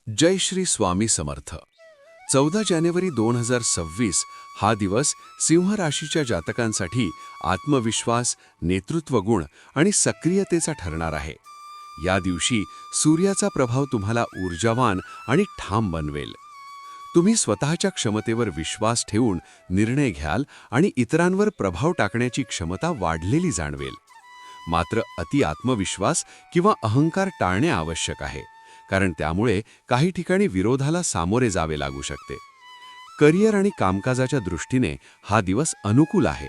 जय श्री स्वामी समर्थ. 14 जानेवारी 2026 हा दिवस सिंह राशीच्या जातकांसाठी आत्मविश्वास, नेतृत्व गुण आणि सक्रियतेचा ठरणार आहे. या दिवशी सूर्याचा प्रभाव तुम्हाला ऊर्जावान आणि ठाम बनवेल. तुम्ही स्वतःच्या क्षमतेवर विश्वास ठेवून निर्णय घ्याल आणि इतरांवर प्रभाव टाकण्याची क्षमता वाढलेली जाणवेल. मात्र अति आत्मविश्वास किंवा अहंकार टाळणे आवश्यक आहे, कारण त्यामुळे काही ठिकाणी विरोधाला सामोरे जावे लागू शकते. करिअर आणि कामकाजाच्या दृष्टीने हा दिवस अनुकूल आहे.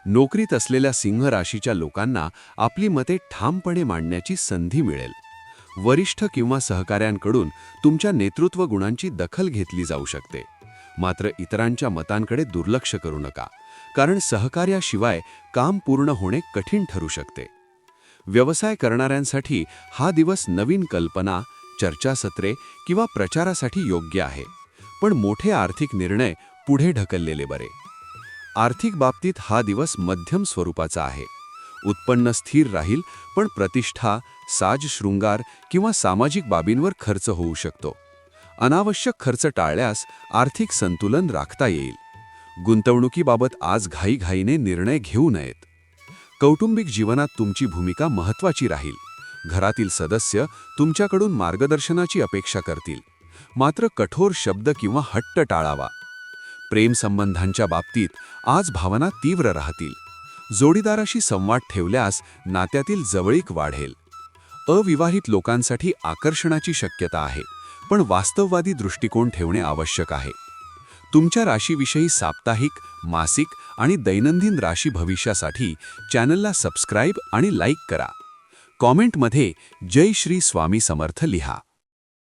नोकरीत असलेल्या सिंह राशीच्या लोकांना आपली मते ठामपणे मांडण्याची संधी मिळेल. वरिष्ठ किंवा सहकाऱ्यांकडून तुमच्या नेतृत्व गुणांची दखल घेतली जाऊ शकते. मात्र इतरांच्या मतांकडे दुर्लक्ष करू नका, कारण सहकार्याशिवाय काम पूर्ण होणे कठीण ठरू शकते. व्यवसाय करणाऱ्यांसाठी हा दिवस नवीन कल्पना, चर्चासत्रे किंवा प्रचारासाठी योग्य आहे, पण मोठे आर्थिक निर्णय पुढे ढकललेले बरे. आर्थिक बाबतीत हा दिवस मध्यम स्वरूपाचा आहे. उत्पन्न स्थिर राहील, पण प्रतिष्ठा, साज शृंगार किंवा सामाजिक बाबींवर खर्च होऊ शकतो. अनावश्यक खर्च टाळल्यास आर्थिक संतुलन राखता येईल. गुंतवणुकीबाबत आज घाईघाईने निर्णय घेऊ नयेत. कौटुंबिक जीवनात तुमची भूमिका महत्त्वाची राहील. घरातील सदस्य तुमच्याकडून मार्गदर्शनाची अपेक्षा करतील, मात्र कठोर शब्द किंवा हट्ट टाळावा. प्रेमसंबंधांच्या बाबतीत आज भावना तीव्र राहतील. जोडीदाराशी संवाद ठेवल्यास नात्यातील जवळीक वाढेल. अविवाहित लोकांसाठी आकर्षणाची शक्यता आहे, पण वास्तववादी दृष्टिकोन ठेवणे आवश्यक आहे. तुमच्या राशीविषयी साप्ताहिक, मासिक आणि दैनंदिन राशी भविष्यासाठी चॅनलला सबस्क्राईब आणि लाईक करा. कॉमेंटमध्ये जय श्री स्वामी समर्थ लिहा.